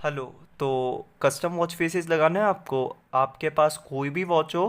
Hello. तो custom watch faces लगाना है आपको। आपके पास कोई भी वॉच हो,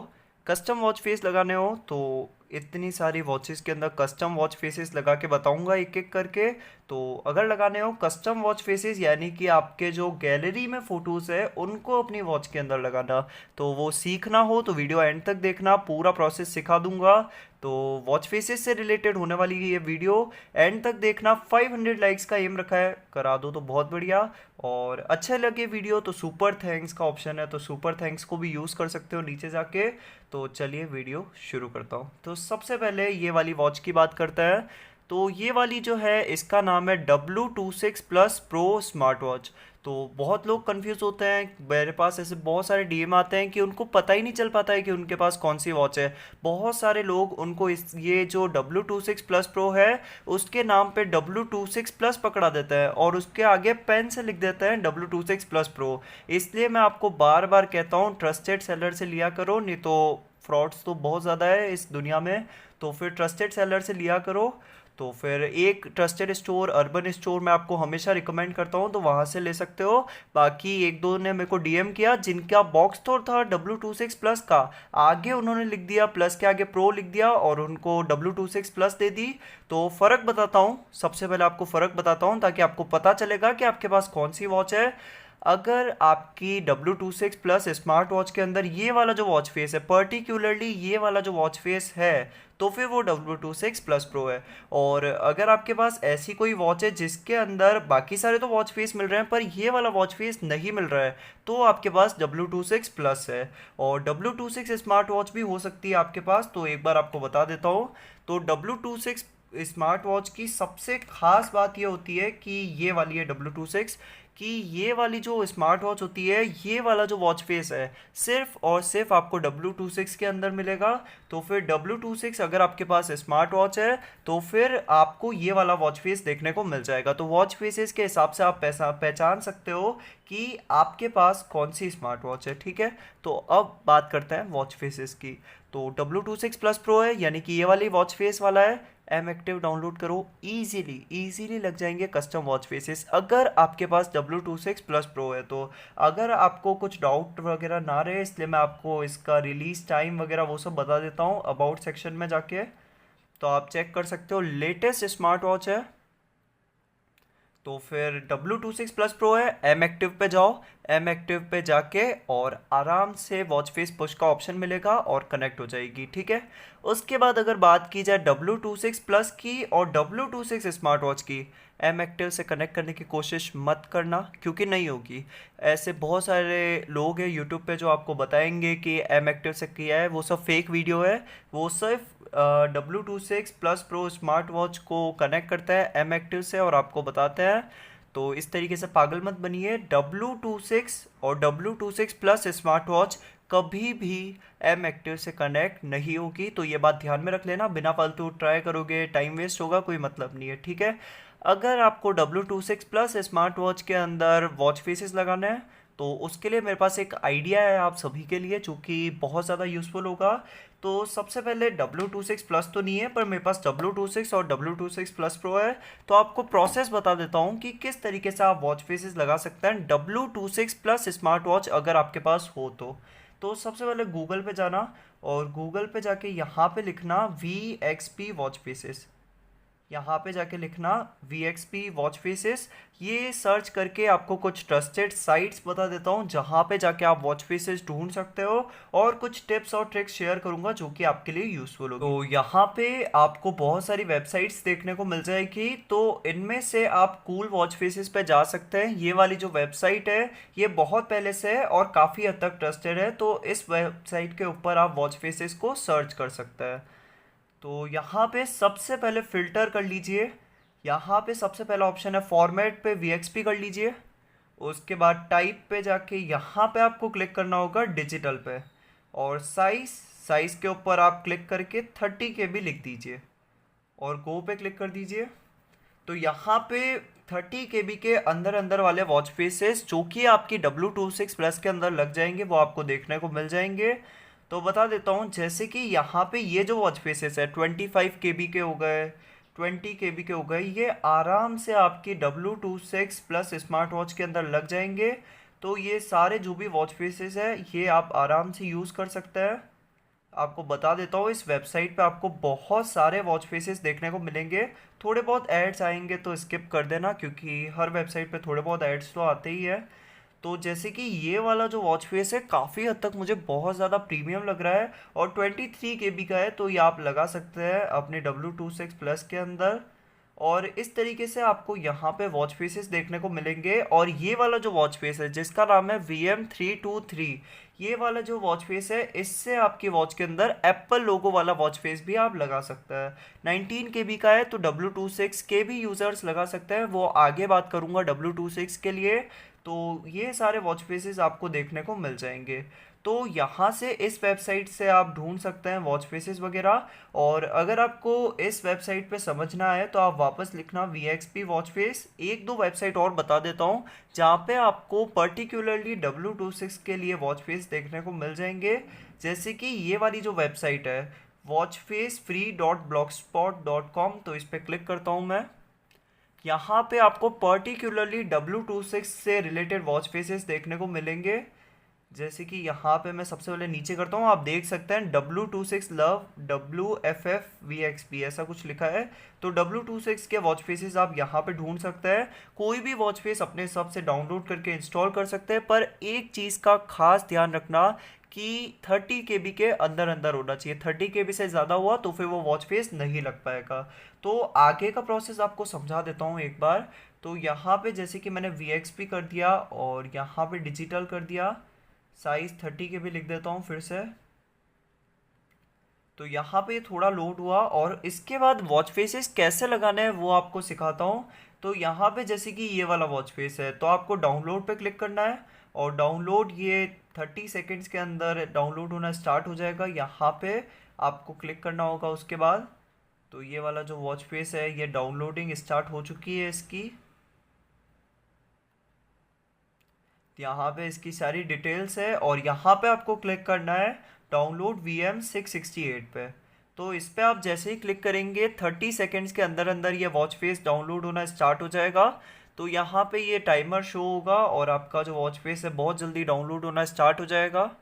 कस्टम वॉच फेस लगाने हो तो इतनी सारी वॉचेस के अंदर कस्टम वॉच फेसेस लगा के बताऊंगा एक एक करके। तो अगर लगाने हो कस्टम वॉच फेसेस यानी कि आपके जो गैलरी में फ़ोटोज़ है उनको अपनी वॉच के अंदर लगाना। तो वो सीखना हो तो वीडियो एंड तक देखना, पूरा प्रोसेस सिखा दूंगा। तो वॉच फेसेस से रिलेटेड होने वाली ये वीडियो एंड तक देखना। 500 लाइक्स का एम रखा है, करा दो तो बहुत बढ़िया। और अच्छा लगे वीडियो तो सुपर थैंक्स का ऑप्शन है, तो सुपर थैंक्स को भी यूज़ कर सकते हो नीचे जाके। तो चलिए वीडियो शुरू करता हूँ। तो सबसे पहले ये वाली वॉच की बात करते हैं। तो ये वाली जो है इसका नाम है W26 Plus Pro smart watch. तो बहुत लोग कंफ्यूज होते हैं, मेरे पास ऐसे बहुत सारे डीएम आते हैं कि उनको पता ही नहीं चल पाता है कि उनके पास कौन सी वॉच है। बहुत सारे लोग उनको इस ये जो W26 Plus Pro है उसके नाम पे W26 Plus पकड़ा देता है और उसके आगे पेन से लिख देता है W26 Plus Pro। इसलिए मैं आपको बार बार कहता हूँ ट्रस्टेड सेलर से लिया करो, नहीं तो फ्रॉड्स तो बहुत ज़्यादा है इस दुनिया में। तो फिर ट्रस्टेड सेलर से लिया करो। तो फिर एक ट्रस्टेड स्टोर अर्बन स्टोर मैं आपको हमेशा रिकमेंड करता हूँ, तो वहाँ से ले सकते हो। बाकी एक दो ने मेरे को डीएम किया जिनका बॉक्स तो था W26 Plus का, आगे उन्होंने लिख दिया प्लस के आगे प्रो लिख दिया और उनको W26 Plus दे दी। तो फ़र्क बताता हूँ, सबसे पहले आपको फ़र्क बताता हूँ ताकि आपको पता चलेगा कि आपके पास कौन सी वॉच है। अगर आपकी W26 Plus स्मार्ट वॉच के अंदर ये वाला जो वॉच फेस है, पर्टिकुलरली ये वाला जो वॉच फेस है, तो फिर वो W26 Plus Pro है। और अगर आपके पास ऐसी कोई वॉच है जिसके अंदर बाकी सारे तो वॉच फेस मिल रहे हैं पर ये वाला वॉच फेस नहीं मिल रहा है, तो आपके पास W26 Plus है। और W26 स्मार्ट वॉच भी हो सकती है आपके पास, तो एक बार आपको बता देता हूँ। तो W26 स्मार्ट वॉच की सबसे खास बात ये होती है कि ये वाली है W26, कि ये वाली जो स्मार्ट वॉच होती है, ये वाला जो वॉच फेस है सिर्फ और सिर्फ आपको W26 के अंदर मिलेगा। तो फिर W26 अगर आपके पास स्मार्ट वॉच है तो फिर आपको ये वाला वॉच फेस देखने को मिल जाएगा। तो वॉच फेसेस के हिसाब से आप पैसा पहचान सकते हो कि आपके पास कौन सी स्मार्ट वॉच है, ठीक है। तो अब बात करते हैं वॉच फेसेस की। तो W26 Plus Pro है यानी कि ये वाली वॉच फेस वाला है। एम एक्टिव डाउनलोड करो, इजीली इजीली लग जाएंगे कस्टम वॉच फेसेस अगर आपके पास W26 Plus Pro है तो। अगर आपको कुछ डाउट वगैरह ना रहे इसलिए मैं आपको इसका रिलीज टाइम वगैरह वो सब बता देता हूँ अबाउट सेक्शन में जाके। तो आप चेक कर सकते हो, लेटेस्ट स्मार्ट वॉच है। तो फिर W26 Plus Pro है, एम एक्टिव पे जाओ। एम एक्टिव पे जाके और आराम से वॉच फेस पुश का ऑप्शन मिलेगा और कनेक्ट हो जाएगी, ठीक है। उसके बाद अगर बात की जाए W26 Plus की और W26 स्मार्ट वॉच की, एम एक्टिव से कनेक्ट करने की कोशिश मत करना क्योंकि नहीं होगी। ऐसे बहुत सारे लोग हैं यूट्यूब पे जो आपको बताएंगे कि एम एक्टिव से किया है, वो सब फेक वीडियो है। वो सिर्फ W26 Plus Pro smart watch को कनेक्ट करता है एम एक्टिव से और आपको बताते हैं। तो इस तरीके से पागल मत बनिए। W26 और W26 Plus स्मार्ट वॉच कभी भी एम एक्टिव से कनेक्ट नहीं होगी, तो ये बात ध्यान में रख लेना। बिना फालतू ट्राई करोगे टाइम वेस्ट होगा, कोई मतलब नहीं है, ठीक है। अगर आपको W26 Plus स्मार्ट वॉच के अंदर वॉच फेसेस लगाना है तो उसके लिए मेरे पास एक आइडिया है आप सभी के लिए जो कि बहुत ज़्यादा यूज़फुल होगा। तो सबसे पहले W26 Plus तो नहीं है पर मेरे पास W26 और W26 Plus Pro है। तो आपको प्रोसेस बता देता हूँ कि किस तरीके से आप वॉच फेसेस लगा सकते हैं W26 Plus स्मार्ट वॉच अगर आपके पास हो तो सबसे पहले गूगल पे जाना और गूगल पे जाके यहाँ पे लिखना VXP वॉच फेसेस। यहाँ पे जाके लिखना VXP वॉच फेसेस। ये सर्च करके आपको कुछ ट्रस्टेड साइट्स बता देता हूँ जहाँ पे जाके आप वॉच फेसेस ढूंढ सकते हो और कुछ टिप्स और ट्रिक्स शेयर करूँगा जो कि आपके लिए यूज़फुल होगी। तो यहाँ पे आपको बहुत सारी वेबसाइट्स देखने को मिल जाएगी, तो इनमें से आप कूल वॉच फेसेस पे जा सकते हैं। ये वाली जो वेबसाइट है ये बहुत पहले से है और काफ़ी हद तक ट्रस्टेड है, तो इस वेबसाइट के ऊपर आप वॉच फेसेस को सर्च कर सकते हैं। तो यहाँ पे सबसे पहले फ़िल्टर कर लीजिए। यहाँ पे सबसे पहला ऑप्शन है फॉर्मेट पे VXP कर लीजिए। उसके बाद टाइप पे जाके यहाँ पे आपको क्लिक करना होगा डिजिटल पे और साइज़ साइज़ के ऊपर आप क्लिक करके 30 KB लिख दीजिए और गो पे क्लिक कर दीजिए। तो यहाँ पे 30 KB के अंदर अंदर वाले वॉच फेसेस जो कि आपकी W26 Plus के अंदर लग जाएंगे वो आपको देखने को मिल जाएंगे। तो बता देता हूँ, जैसे कि यहाँ पे ये जो वॉच फेसेस है 25 KB के हो गए, 20 KB के हो गए, ये आराम से आपकी W26 प्लस स्मार्ट वॉच के अंदर लग जाएंगे। तो ये सारे जो भी वॉच फेसेस है ये आप आराम से यूज़ कर सकते हैं। आपको बता देता हूँ, इस वेबसाइट पे आपको बहुत सारे वॉच फेसेस देखने को मिलेंगे। थोड़े बहुत एड्स आएंगे तो स्किप कर देना, क्योंकि हर वेबसाइट पे थोड़े बहुत एड्स तो आते ही है। तो जैसे कि ये वाला जो वॉच फेस है काफ़ी हद तक मुझे बहुत ज़्यादा प्रीमियम लग रहा है, और 23 KB का है, तो ये आप लगा सकते हैं अपने W26 प्लस के अंदर। और इस तरीके से आपको यहाँ पे वॉच फेसेस देखने को मिलेंगे। और ये वाला जो वॉच फेस है जिसका नाम है VM323, ये वाला जो वॉच फेस है इससे आपकी वॉच के अंदर एप्पल लोगो वाला वॉच फेस भी आप लगा सकते हैं। 19 KB का है, तो W26 के भी यूज़र्स लगा सकते हैं, वो आगे बात करूँगा W26 के लिए। तो ये सारे वॉच फेसेस आपको देखने को मिल जाएंगे। तो यहाँ से इस वेबसाइट से आप ढूंढ सकते हैं वॉच फेसेस वगैरह। और अगर आपको इस वेबसाइट पे समझना है तो आप वापस लिखना VXP वॉच फेस। एक दो वेबसाइट और बता देता हूँ जहाँ पे आपको पर्टिकुलरली W26 के लिए वॉच फेस देखने को मिल जाएंगे। जैसे कि ये वाली जो वेबसाइट है watchfacefree.blogspot.com, तो इस पर क्लिक करता हूँ मैं। यहाँ पे आपको पर्टिकुलरली W26 से रिलेटेड वॉच फेसेस देखने को मिलेंगे। जैसे कि यहाँ पे मैं सबसे पहले नीचे करता हूँ, आप देख सकते हैं W26 लव WFFVXP ऐसा कुछ लिखा है। तो W26 के वॉच फेसेस आप यहाँ पे ढूंढ सकते हैं। कोई भी वॉच फेस अपने हिसाब से डाउनलोड करके इंस्टॉल कर सकते हैं, पर एक चीज़ का खास ध्यान रखना कि 30 KB के अंदर अंदर होना चाहिए। 30 KB से ज़्यादा हुआ तो फिर वो वॉच फेस नहीं लग पाएगा। तो आगे का प्रोसेस आपको समझा देता हूँ एक बार। तो यहाँ पे जैसे कि मैंने VXP कर दिया और यहाँ पे डिजिटल कर दिया, साइज़ 30 KB लिख देता हूँ फिर से। तो यहाँ पे थोड़ा लोड हुआ, और इसके बाद वॉच फेसेस कैसे लगाने हैं वो आपको सिखाता हूँ। तो यहाँ पे जैसे कि ये वाला वॉच फेस है तो आपको डाउनलोड पे क्लिक करना है, और डाउनलोड ये 30 सेकेंड्स के अंदर डाउनलोड होना स्टार्ट हो जाएगा। यहाँ पे आपको क्लिक करना होगा उसके बाद। तो ये वाला जो वॉच फेस है ये डाउनलोडिंग स्टार्ट हो चुकी है इसकी। यहाँ पे इसकी सारी डिटेल्स है, और यहाँ पे आपको क्लिक करना है डाउनलोड VM668 पे। तो इस पे आप जैसे ही क्लिक करेंगे 30 सेकेंड्स के अंदर अंदर ये वॉच फेस डाउनलोड होना स्टार्ट हो जाएगा। तो यहाँ पे ये टाइमर शो होगा और आपका जो वॉच फेस है बहुत जल्दी डाउनलोड होना स्टार्ट हो जाएगा।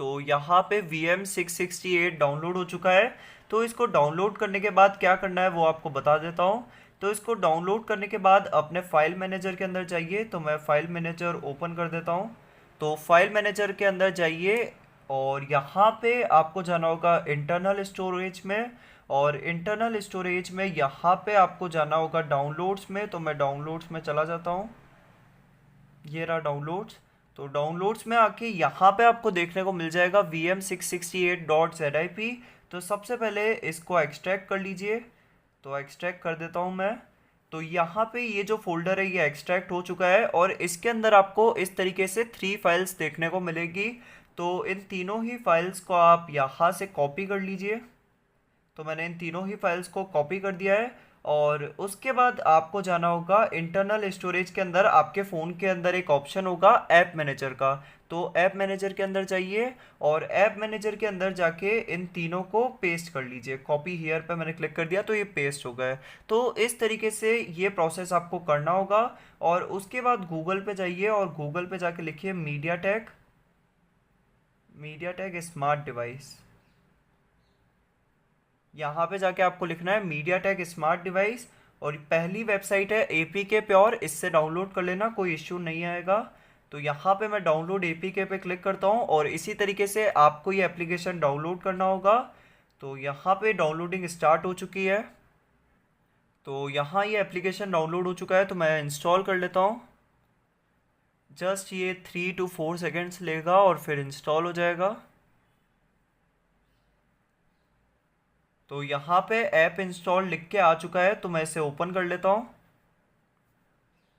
तो यहाँ पे VM668 डाउनलोड हो चुका है। तो इसको डाउनलोड करने के बाद क्या करना है वो आपको बता देता हूँ। तो इसको डाउनलोड करने के बाद अपने फाइल मैनेजर के अंदर जाइए। तो मैं फाइल मैनेजर ओपन कर देता हूँ। तो फाइल मैनेजर के अंदर जाइए, और यहाँ पे आपको जाना होगा इंटरनल स्टोरेज में। और इंटरनल स्टोरेज में यहाँ पे आपको जाना होगा डाउनलोड्स में। तो मैं डाउनलोड्स में चला जाता हूँ, ये रहा डाउनलोड्स। तो डाउनलोड्स में आके यहाँ पे आपको देखने को मिल जाएगा VM668.zip। तो सबसे पहले इसको एक्सट्रैक्ट कर लीजिए। तो एक्सट्रैक्ट कर देता हूँ मैं। तो यहाँ पे ये जो फोल्डर है ये एक्सट्रैक्ट हो चुका है, और इसके अंदर आपको इस तरीके से 3 फाइल्स देखने को मिलेगी। तो इन तीनों ही फाइल्स को आप यहाँ से कॉपी कर लीजिए। तो मैंने इन तीनों ही फाइल्स को कॉपी कर दिया है। और उसके बाद आपको जाना होगा इंटरनल स्टोरेज के अंदर। आपके फ़ोन के अंदर एक ऑप्शन होगा ऐप मैनेजर का। तो ऐप मैनेजर के अंदर जाइए, और ऐप मैनेजर के अंदर जाके इन तीनों को पेस्ट कर लीजिए। कॉपी हियर पे मैंने क्लिक कर दिया तो ये पेस्ट हो गए। तो इस तरीके से ये प्रोसेस आपको करना होगा। और उसके बाद गूगल पे जाइए, और गूगल पे जाके लिखिए मीडिया टेक स्मार्ट डिवाइस। यहाँ पे जाके आपको लिखना है मीडिया टेक स्मार्ट डिवाइस। और पहली वेबसाइट है APK प्योर, इससे डाउनलोड कर लेना, कोई इश्यू नहीं आएगा। तो यहाँ पे मैं डाउनलोड APK पे क्लिक करता हूँ, और इसी तरीके से आपको ये एप्लीकेशन डाउनलोड करना होगा। तो यहाँ पे डाउनलोडिंग स्टार्ट हो चुकी है। तो यहाँ ये एप्लीकेशन डाउनलोड हो चुका है, तो मैं इंस्टॉल कर लेता हूँ। जस्ट ये 3 to 4 सेकेंड्स लेगा और फिर इंस्टॉल हो जाएगा। तो यहाँ पे ऐप इंस्टॉल लिख के आ चुका है, तो मैं इसे ओपन कर लेता हूँ।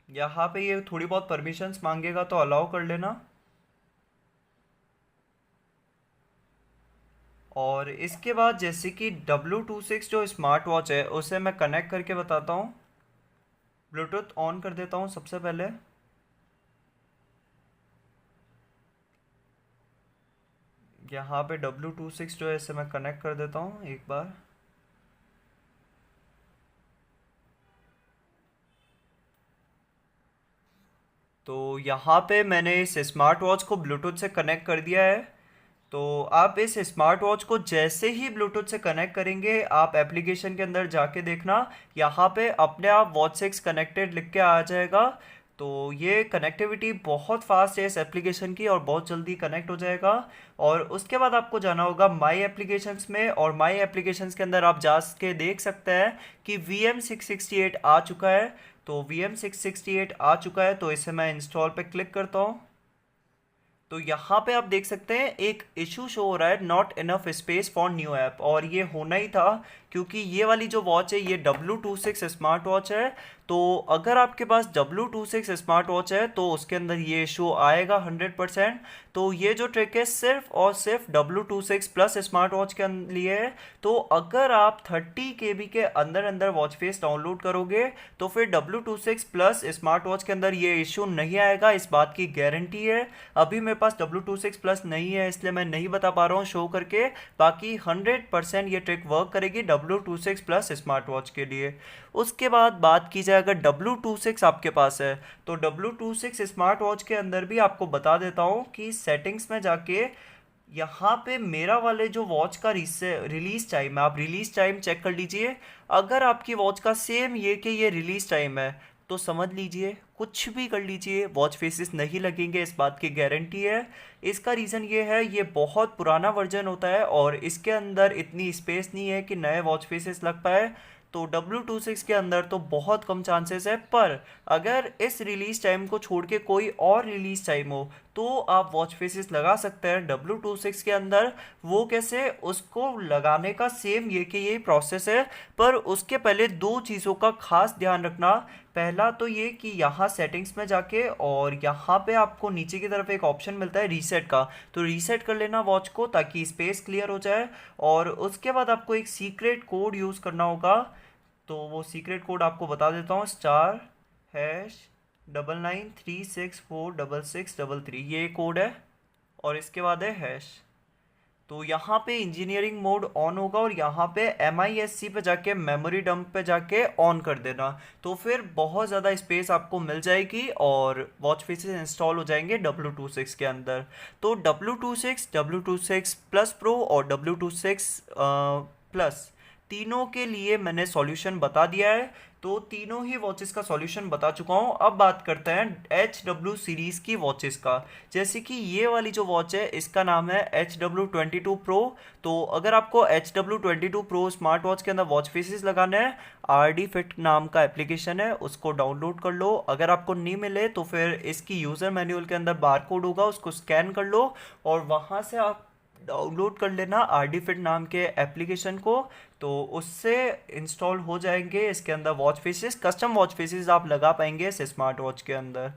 यहाँ पे ये थोड़ी बहुत परमिशंस मांगेगा तो अलाउ कर लेना। और इसके बाद जैसे कि W26 जो स्मार्ट वॉच है उसे मैं कनेक्ट करके बताता हूँ। ब्लूटूथ ऑन कर देता हूँ सबसे पहले। यहाँ पे W26 जो है इसे मैं कनेक्ट कर देता हूँ एक बार। तो यहाँ पे मैंने इस स्मार्ट वॉच को ब्लूटूथ से कनेक्ट कर दिया है। तो आप इस स्मार्ट वॉच को जैसे ही ब्लूटूथ से कनेक्ट करेंगे, आप एप्लीकेशन के अंदर जाके देखना, यहाँ पे अपने आप वॉच 6 कनेक्टेड लिख के आ जाएगा। तो ये कनेक्टिविटी बहुत फास्ट है इस एप्लीकेशन की और बहुत जल्दी कनेक्ट हो जाएगा। और उसके बाद आपको जाना होगा माई एप्लीकेशंस में, और माई एप्लीकेशंस के अंदर आप जा के देख सकते हैं कि VM668 आ चुका है। तो VM668 आ चुका है, तो इसे मैं इंस्टॉल पे क्लिक करता हूँ। तो यहाँ पे आप देख सकते हैं एक इशू शो हो रहा है, not enough space for new app, और ये होना ही था क्योंकि ये वाली जो वॉच है ये W26 स्मार्ट वॉच है। तो अगर आपके पास W26 स्मार्ट वॉच है तो उसके अंदर ये इशू आएगा 100%। तो ये जो ट्रिक है सिर्फ और सिर्फ W26 प्लस स्मार्ट वॉच के लिए है। तो अगर आप 30 KB के अंदर अंदर वॉच फेस डाउनलोड करोगे तो फिर W26 प्लस स्मार्ट वॉच के अंदर ये इशू नहीं आएगा, इस बात की गारंटी है। अभी मेरे पास W26 प्लस नहीं है इसलिए मैं नहीं बता पा रहा हूँ शो करके, बाकी 100% ये ट्रिक वर्क करेगी W26 प्लस स्मार्ट वॉच के लिए। उसके बाद बात की जाए अगर W26 आपके पास है तो W26 स्मार्ट वॉच के अंदर भी आपको बता देता हूँ कि सेटिंग्स में जाके यहाँ पे मेरा वाले जो वॉच का रिलीज टाइम है, आप रिलीज टाइम चेक कर लीजिए। अगर आपकी वॉच का सेम ये कि ये रिलीज टाइम है तो समझ लीजिए कुछ भी कर लीजिए वॉच फेसेस नहीं लगेंगे, इस बात की गारंटी है। इसका रीज़न ये है ये बहुत पुराना वर्जन होता है और इसके अंदर इतनी स्पेस नहीं है कि नए वॉच फेसेस लग पाए। तो W26 के अंदर तो बहुत कम चांसेस है, पर अगर इस रिलीज टाइम को छोड़ के कोई और रिलीज टाइम हो तो आप वॉच फेसेस लगा सकते हैं W26 के अंदर। वो कैसे, उसको लगाने का सेम ये कि यही प्रोसेस है, पर उसके पहले दो चीज़ों का खास ध्यान रखना। पहला तो ये कि यहाँ सेटिंग्स में जाके और यहाँ पे आपको नीचे की तरफ एक ऑप्शन मिलता है रीसेट का, तो रीसेट कर लेना वॉच को ताकि स्पेस क्लियर हो जाए। और उसके बाद आपको एक सीक्रेट कोड यूज़ करना होगा, तो वो सीक्रेट कोड आपको बता देता हूँ, *#99364663 ये कोड है और इसके बाद है हैश। तो यहाँ पे इंजीनियरिंग मोड ऑन होगा और यहाँ पे MISC पे जाके मेमोरी डंप पे जाके ऑन कर देना, तो फिर बहुत ज़्यादा स्पेस आपको मिल जाएगी और वॉच फेसेस इंस्टॉल हो जाएंगे W26 के अंदर। तो W26 प्लस प्रो और W26 प्लस तीनों के लिए मैंने सॉल्यूशन बता दिया है, तो तीनों ही वॉचेस का सॉल्यूशन बता चुका हूँ। अब बात करते हैं HW सीरीज़ की वॉचेस का। जैसे कि ये वाली जो वॉच है इसका नाम है HW22 Pro। तो अगर आपको HW22 Pro स्मार्ट वॉच के अंदर वॉच फेसेस लगाने हैं, RD Fit नाम का एप्लीकेशन है, उसको डाउनलोड कर लो। अगर आपको नहीं मिले तो फिर इसकी यूज़र मैनुअल के अंदर बार कोड होगा, उसको स्कैन कर लो और वहाँ से आप डाउनलोड कर लेना RD Fit नाम के एप्लीकेशन को। तो उससे इंस्टॉल हो जाएंगे इसके अंदर watch faces, custom watch faces आप लगा पाएंगे इस स्मार्ट वॉच के अंदर।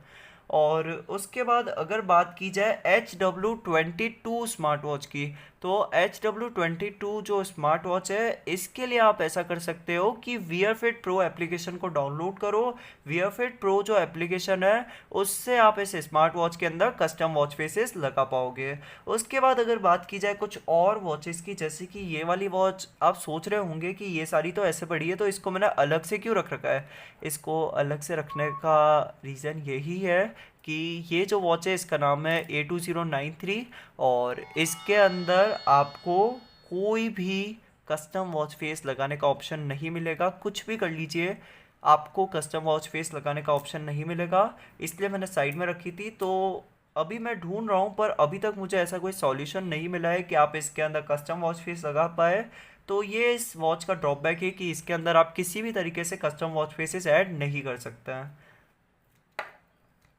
और उसके बाद अगर बात की जाए HW22 स्मार्ट वॉच की, तो HW22 जो स्मार्ट वॉच है इसके लिए आप ऐसा कर सकते हो कि ViaFit Pro एप्लीकेशन को डाउनलोड करो। ViaFit Pro जो एप्लीकेशन है उससे आप इस स्मार्ट वॉच के अंदर कस्टम वॉच फेसेस लगा पाओगे। उसके बाद अगर बात की जाए कुछ और वॉचेस की, जैसे कि ये वाली वॉच, आप सोच रहे होंगे कि ये सारी तो ऐसे पड़ी है तो इसको मैंने अलग से क्यों रख रखा है। इसको अलग से रखने का रीज़न यही है कि ये जो वॉच है इसका नाम है A2093 और इसके अंदर आपको कोई भी कस्टम वॉच फेस लगाने का ऑप्शन नहीं मिलेगा। कुछ भी कर लीजिए, आपको कस्टम वॉच फेस लगाने का ऑप्शन नहीं मिलेगा, इसलिए मैंने साइड में रखी थी। तो अभी मैं ढूंढ रहा हूँ पर अभी तक मुझे ऐसा कोई सॉल्यूशन नहीं मिला है कि आप इसके अंदर कस्टम वॉच फेस लगा पाए। तो ये इस वॉच का ड्रॉबैक है कि इसके अंदर आप किसी भी तरीके से कस्टम वॉच फेसेस ऐड नहीं कर सकते हैं।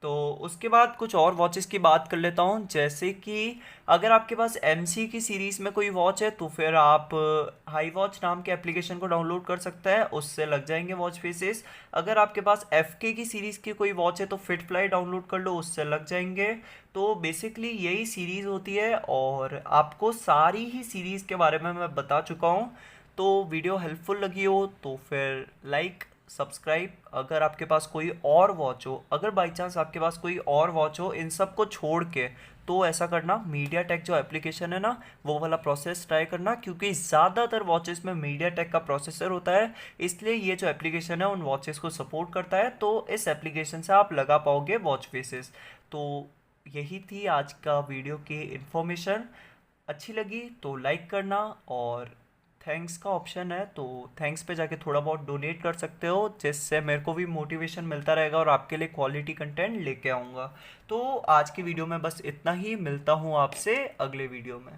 तो उसके बाद कुछ और वॉचेस की बात कर लेता हूँ, जैसे कि अगर आपके पास MC की सीरीज़ में कोई वॉच है तो फिर आप हाई वॉच नाम के एप्लीकेशन को डाउनलोड कर सकते हैं, उससे लग जाएंगे वॉच फेसेस। अगर आपके पास FK की सीरीज़ की कोई वॉच है तो फिटफ्लाई डाउनलोड कर लो, उससे लग जाएंगे। तो बेसिकली यही सीरीज़ होती है और आपको सारी ही सीरीज़ के बारे में मैं बता चुका हूँ। तो वीडियो हेल्पफुल लगी हो तो फिर लाइक सब्सक्राइब, अगर आपके पास कोई और वॉच हो, अगर बाई चांस आपके पास कोई और वॉच हो इन सब को छोड़ के, तो ऐसा करना, मीडिया टेक जो एप्लीकेशन है ना वो वाला प्रोसेस ट्राई करना, क्योंकि ज़्यादातर वॉचेस में मीडिया टेक का प्रोसेसर होता है, इसलिए ये जो एप्लीकेशन है उन वॉचेस को सपोर्ट करता है, तो इस एप्लीकेशन से आप लगा पाओगे वॉच फेसेस। तो यही थी आज का वीडियो की इन्फॉर्मेशन। अच्छी लगी तो लाइक करना, और थैंक्स का ऑप्शन है तो थैंक्स पे जाके थोड़ा बहुत डोनेट कर सकते हो, जिससे मेरे को भी मोटिवेशन मिलता रहेगा और आपके लिए क्वालिटी कंटेंट लेके आऊँगा। तो आज की वीडियो में बस इतना ही, मिलता हूँ आपसे अगले वीडियो में।